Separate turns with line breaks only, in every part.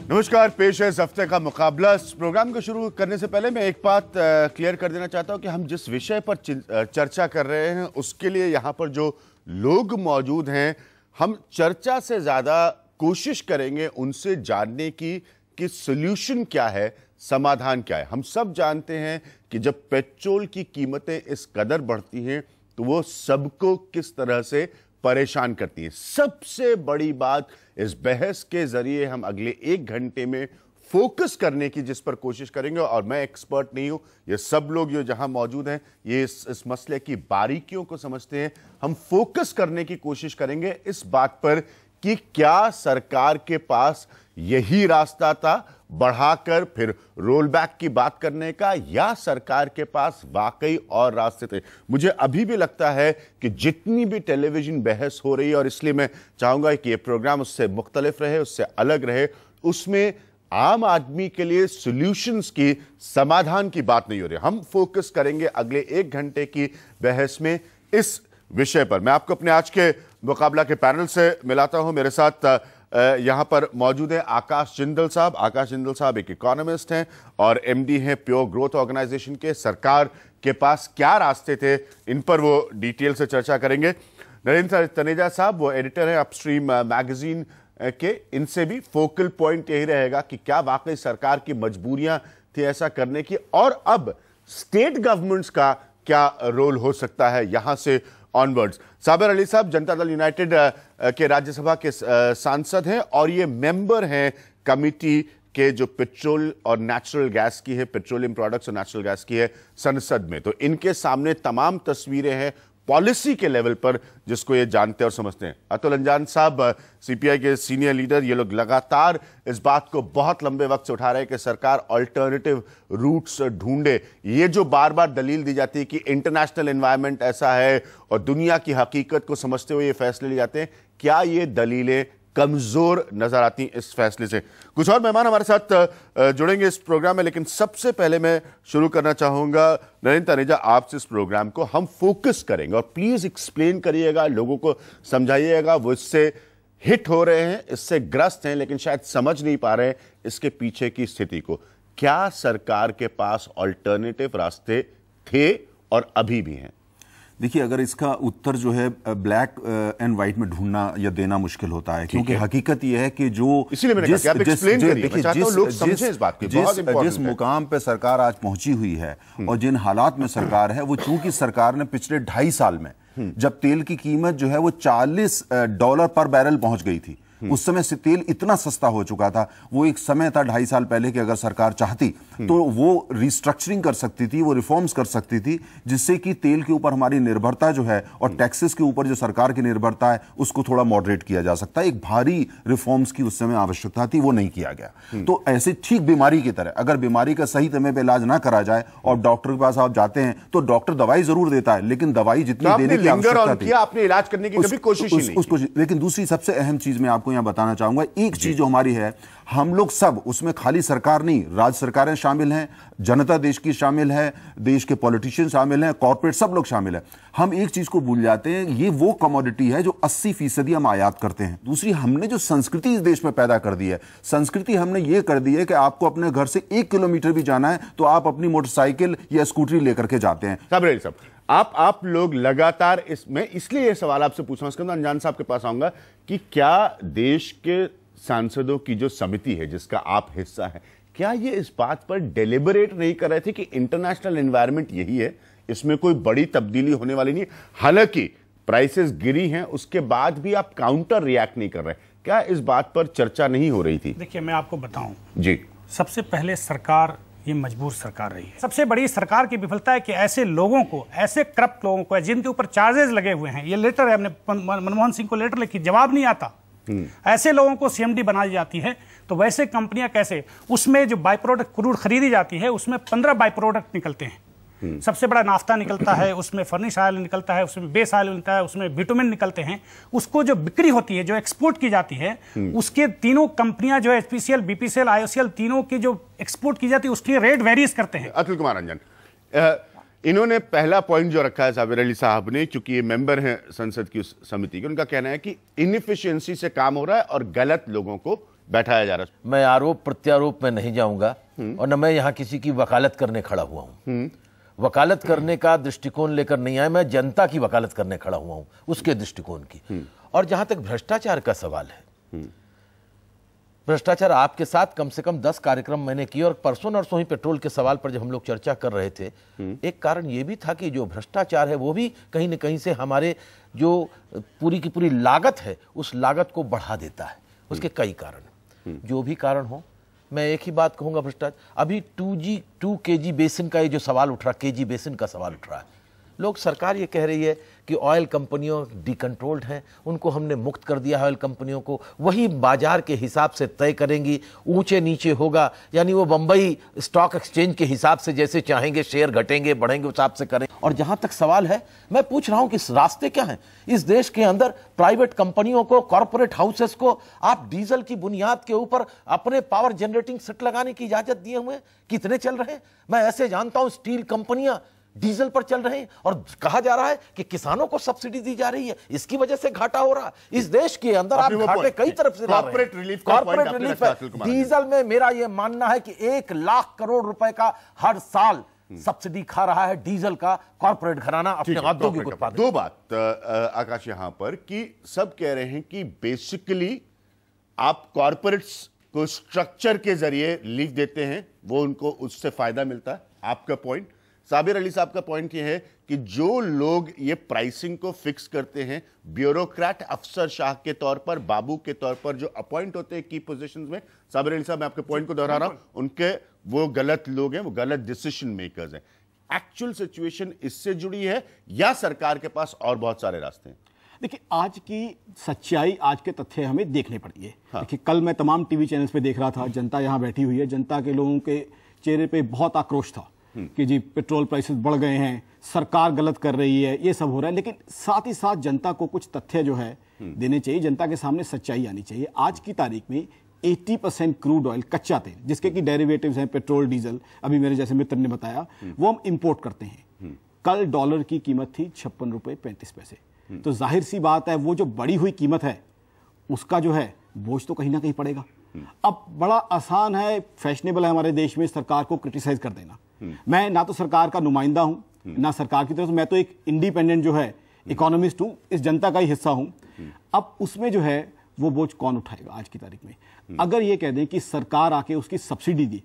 नमस्कार, पेश है इस हफ्ते का मुकाबला। इस प्रोग्राम को शुरू करने से पहले मैं एक बात क्लियर कर देना चाहता हूं कि हम जिस विषय पर चर्चा कर रहे हैं उसके लिए यहां पर जो लोग मौजूद हैं, हम चर्चा से ज्यादा कोशिश करेंगे उनसे जानने की कि सोल्यूशन क्या है, समाधान क्या है। हम सब जानते हैं कि जब पेट्रोल की कीमतें इस कदर बढ़ती हैं तो वो सबको किस तरह से परेशान करती है। सबसे बड़ी बात इस बहस के जरिए हम अगले 1 घंटे में फोकस करने की जिस पर कोशिश करेंगे, और मैं एक्सपर्ट नहीं हूं, ये सब लोग जो जहां मौजूद हैं ये इस मसले की बारीकियों को समझते हैं। हम फोकस करने की कोशिश करेंगे इस बात पर कि क्या सरकार के पास यही रास्ता था बढ़ाकर फिर रोल बैक की बात करने का, या सरकार के पास वाकई और रास्ते थे। मुझे अभी भी लगता है कि जितनी भी टेलीविजन बहस हो रही है, और इसलिए मैं चाहूंगा कि ये प्रोग्राम उससे मुख्तलिफ रहे, उससे अलग रहे, उसमें आम आदमी के लिए सॉल्यूशंस की, समाधान की बात नहीं हो रही। हम फोकस करेंगे अगले 1 घंटे की बहस में इस विषय पर। मैं आपको अपने आज के मुकाबला के पैनल से मिलाता हूं। मेरे साथ यहां पर मौजूद है आकाश जिंदल साहब। आकाश जिंदल साहब एक इकोनॉमिस्ट हैं और एमडी हैं प्योर ग्रोथ ऑर्गेनाइजेशन के। सरकार के पास क्या रास्ते थे, इन पर वो डिटेल से चर्चा करेंगे। नरेंद्र तनेजा साहब, वो एडिटर हैं अपस्ट्रीम मैगजीन के। इनसे भी फोकल पॉइंट यही रहेगा कि क्या वाकई सरकार की मजबूरियां थी ऐसा करने की, और अब स्टेट गवर्नमेंट्स का क्या रोल हो सकता है यहां से ऑनवर्ड्स। साबिर अली साहब जनता दल यूनाइटेड के राज्यसभा के सांसद हैं और ये मेंबर हैं कमिटी के जो पेट्रोल और नेचुरल गैस की है, पेट्रोलियम प्रोडक्ट्स और नेचुरल गैस की है, संसद में। तो इनके सामने तमाम तस्वीरें हैं पॉलिसी के लेवल पर जिसको ये जानते और समझते हैं। अतुल अंजान साहब सीपीआई के सीनियर लीडर, ये लोग लगातार इस बात को बहुत लंबे वक्त से उठा रहे हैं कि सरकार अल्टरनेटिव रूट्स ढूंढे। ये जो बार बार दलील दी जाती है कि इंटरनेशनल एनवायरनमेंट ऐसा है और दुनिया की हकीकत को समझते हुए ये फैसले लिए जाते हैं, क्या ये दलीलें कमजोर नजर आती इस फैसले से? कुछ और मेहमान हमारे साथ जुड़ेंगे इस प्रोग्राम में, लेकिन सबसे पहले मैं शुरू करना चाहूंगा नरेंद्र तनेजा आपसे। इस प्रोग्राम को हम फोकस करेंगे और प्लीज एक्सप्लेन करिएगा, लोगों को समझाइएगा। वो इससे हिट हो रहे हैं, इससे ग्रस्त हैं, लेकिन शायद समझ नहीं पा रहे हैं इसके पीछे की स्थिति को। क्या सरकार के पास ऑल्टरनेटिव रास्ते थे और अभी भी हैं?
देखिए, अगर इसका उत्तर जो है ब्लैक एंड व्हाइट में ढूंढना या देना मुश्किल होता है, क्योंकि हकीकत यह है कि जो जिस मुकाम पे सरकार आज पहुंची हुई है और जिन हालात में सरकार है, वो चूंकि सरकार ने पिछले 2.5 साल में जब तेल की कीमत जो है वो $40 पर बैरल पहुंच गई थी, उस समय से तेल इतना सस्ता हो चुका था। वो एक समय था 2.5 साल पहले कि अगर सरकार चाहती तो वो रिस्ट्रक्चरिंग कर सकती थी, वो रिफॉर्म्स कर सकती थी, जिससे कि तेल के ऊपर हमारी निर्भरता जो है और टैक्सेस के ऊपर जो सरकार की निर्भरता है उसको थोड़ा मॉडरेट किया जा सकता है। एक भारी रिफॉर्म्स की उस समय आवश्यकता थी, वो नहीं किया गया। तो ऐसे ठीक बीमारी की तरह अगर बीमारी का सही समय पर इलाज ना करा जाए और डॉक्टर के पास आप जाते हैं तो डॉक्टर दवाई जरूर देता है, लेकिन दवाई जितनी देने की आवश्यकता थी
आपने इलाज करने की कभी कोशिश नहीं की।
लेकिन दूसरी सबसे अहम चीज मैं आपको यहां बताना चाहूंगा, एक चीज जो हमारी है, हम लोग सब उसमें खाली सरकार नहीं, राज्य सरकारें शामिल हैं, जनता देश की शामिल है, देश के पॉलिटिशियन शामिल हैं, कॉर्पोरेट सब लोग शामिल हैं। हम एक चीज को भूल जाते हैं, ये वो कमोडिटी है जो 80% हम आयात करते हैं। दूसरी, हमने जो संस्कृति इस देश में पैदा कर दी है, संस्कृति हमने ये कर दी है कि आपको अपने घर से 1 किलोमीटर भी जाना है तो आप अपनी मोटरसाइकिल या स्कूटरी लेकर के जाते हैं।
साहब, आप लोग लगातार इसमें, इसलिए ये सवाल आपसे पूछ रहा हूं, इसके अंदर अंजान साहब के पास आऊंगा कि क्या देश के सांसदों की जो समिति है जिसका आप हिस्सा है, क्या ये इस बात पर डेलिबरेट नहीं कर रहे थे कि इंटरनेशनल एनवायरनमेंट यही है, इसमें कोई बड़ी तब्दीली होने वाली नहीं? हालांकि प्राइसेस गिरी हैं, उसके बाद भी आप काउंटर रिएक्ट नहीं कर रहे। क्या इस बात पर चर्चा नहीं हो रही थी?
देखिए, मैं आपको बताऊं जी,
सबसे पहले सरकार ये मजबूर सरकार रही है। सबसे बड़ी सरकार की विफलता है कि ऐसे लोगों को, ऐसे करप्ट लोगों को जिनके ऊपर चार्जेस लगे हुए हैं, ये लेटर है, हमने मनमोहन सिंह को लेटर लिखी, जवाब नहीं आता, ऐसे लोगों को सीएमडी बनाई जाती है। तो वैसे कंपनियां कैसे, उसमें जो बाई प्रोडक्ट क्रूड खरीदी जाती है उसमें 15 बाई प्रोडक्ट निकलते हैं। सबसे बड़ा नाफ्ता निकलता है, उसमें फर्निश ऑयल निकलता है, उसमें बेस ऑयल निकलता है, उसमें विटामिन निकलते हैं। उसको जो बिक्री होती है, जो एक्सपोर्ट की जाती है, उसके तीनों कंपनियां जो एचपीसीएल, बीपीसीएल, आईओसीएल, तीनों की जो एक्सपोर्ट की जाती है उसकी रेट वेरीज करते हैं।
अतुल कुमार रंजन, इन्होंने पहला पॉइंट जो रखा है साबिर अली साहब ने, क्योंकि ये मेंबर हैं संसद की उस समिति के, उनका कहना है कि इनएफिशिएंसी से काम हो रहा है और गलत लोगों को बैठाया जा रहा है।
मैं आरोप प्रत्यारोप में नहीं जाऊंगा और न मैं यहाँ किसी की वकालत करने खड़ा हुआ हूँ। वकालत करने का दृष्टिकोण लेकर नहीं आया, मैं जनता की वकालत करने खड़ा हुआ हूँ, उसके दृष्टिकोण की। और जहां तक भ्रष्टाचार का सवाल है, भ्रष्टाचार आपके साथ कम से कम 10 कार्यक्रम मैंने किए और परसों नरसों ही पेट्रोल के सवाल पर जब हम लोग चर्चा कर रहे थे, एक कारण यह भी था कि जो भ्रष्टाचार है वो भी कहीं न कहीं से हमारे जो पूरी की पूरी लागत है उस लागत को बढ़ा देता है। उसके कई कारण, जो भी कारण हो, मैं एक ही बात कहूंगा, भ्रष्टाचार। अभी 2 kg बेसिन का ये जो सवाल उठ रहा, केजी बेसिन का सवाल उठ रहा है, लोग, सरकार ये कह रही है कि ऑयल कंपनियों डिकंट्रोल्ड हैं, उनको हमने मुक्त कर दिया है, ऑयल कंपनियों को वही बाजार के हिसाब से तय करेंगी, ऊंचे नीचे होगा, यानी वो बंबई स्टॉक एक्सचेंज के हिसाब से जैसे चाहेंगे शेयर घटेंगे बढ़ेंगे उस हिसाब से करें। और जहां तक सवाल है, मैं पूछ रहा हूं कि रास्ते क्या हैं इस देश के अंदर? प्राइवेट कंपनियों को, कॉर्पोरेट हाउसेस को आप डीजल की बुनियाद के ऊपर अपने पावर जनरेटिंग सेट लगाने की इजाजत दिए हुए, कितने चल रहे हैं? मैं ऐसे जानता हूं स्टील कंपनियां डीजल पर चल रहे हैं और कहा जा रहा है कि किसानों को सब्सिडी दी जा रही है, इसकी वजह से घाटा हो रहा है। इस देश के अंदर आप घाटे कई तरफ से
कॉर्पोरेट रिलीफ
है। डीजल में मेरा यह मानना है कि 1 लाख करोड़ रुपए का हर साल सब्सिडी खा रहा है डीजल का कॉर्पोरेट घराना अपने औद्योगिक उत्पादन।
दो बात आकाश यहां पर कि सब कह रहे हैं कि बेसिकली आप कॉर्पोरेट्स को स्ट्रक्चर के जरिए लीफ देते हैं, वो उनको उससे फायदा मिलता है। आपका पॉइंट, साबिर अली साहब का पॉइंट यह है कि जो लोग ये प्राइसिंग को फिक्स करते हैं, ब्यूरोक्रेट अफसर शाह के तौर पर, बाबू के तौर पर जो अपॉइंट होते हैं की पोजीशंस में, साबिर अली साहब मैं आपके पॉइंट को दोहरा रहा हूं, उनके वो गलत लोग हैं, वो गलत डिसीजन मेकर्स हैं। एक्चुअल सिचुएशन इससे जुड़ी है या सरकार के पास और बहुत सारे रास्ते हैं?
देखिए, आज की सच्चाई, आज के तथ्य हमें देखने पड़ेंगे। देखिए, कल मैं तमाम टीवी चैनल्स पे देख रहा था, जनता यहाँ बैठी हुई है, जनता के लोगों के चेहरे पे बहुत आक्रोश था कि जी पेट्रोल प्राइसेस बढ़ गए हैं, सरकार गलत कर रही है, ये सब हो रहा है। लेकिन साथ ही साथ जनता को कुछ तथ्य जो है देने चाहिए, जनता के सामने सच्चाई आनी चाहिए। आज की तारीख में 80% क्रूड ऑयल, कच्चा तेल, जिसके की डेरिवेटिव्स हैं पेट्रोल, डीजल, अभी मेरे जैसे मित्र ने बताया, वो हम इंपोर्ट करते हैं। कल डॉलर की कीमत थी 56 रुपये 35 पैसे। तो जाहिर सी बात है, वो जो बढ़ी हुई कीमत है उसका जो है बोझ तो कहीं ना कहीं पड़ेगा। अब बड़ा आसान है, फैशनेबल है हमारे देश में सरकार को क्रिटिसाइज कर देना। मैं ना तो सरकार का नुमाइंदा हूं, ना सरकार की तरफ से, मैं तो एक इंडिपेंडेंट जो है इकोनॉमिस्ट हूं, इस जनता का ही हिस्सा हूं। अब उसमें जो है वो बोझ कौन उठाएगा आज की तारीख में? अगर ये कह दें कि सरकार आके उसकी सब्सिडी दी,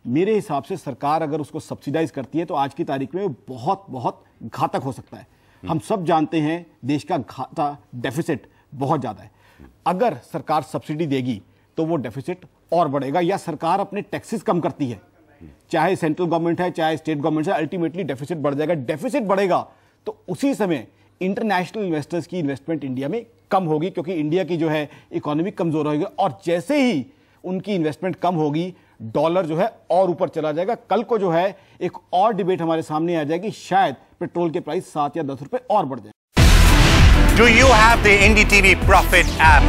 मेरे हिसाब से सरकार अगर उसको सब्सिडाइज करती है तो आज की तारीख में बहुत बहुत घातक हो सकता है। हम सब जानते हैं देश का घाटा, डेफिसिट बहुत ज्यादा है। अगर सरकार सब्सिडी देगी तो वो डेफिसिट और बढ़ेगा, या सरकार अपने टैक्सेस कम करती है, चाहे सेंट्रल गवर्नमेंट है चाहे स्टेट गवर्नमेंट है, अल्टीमेटली डेफिसिट बढ़ जाएगा। डेफिसिट बढ़ेगा तो उसी समय इंटरनेशनल इन्वेस्टर्स की इन्वेस्टमेंट इंडिया में कम होगी, क्योंकि इंडिया की जो है इकोनॉमी कमजोर होगी, और जैसे ही उनकी इन्वेस्टमेंट कम होगी डॉलर जो है और ऊपर चला जाएगा। कल को जो है एक और डिबेट हमारे सामने आ जाएगी, शायद पेट्रोल के प्राइस 7 या 10 रुपए और बढ़ जाए।
Do you have the IndyTV Profit app?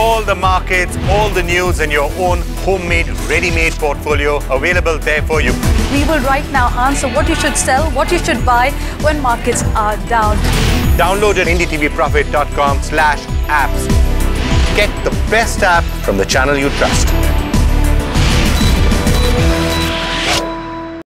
All the markets, all the news and your own homemade, ready-made portfolio available there for you.
We will right now answer what you should sell, what you should buy when markets are down.
Download at IndyTVProfit.com/apps. Get the best app from the channel you trust.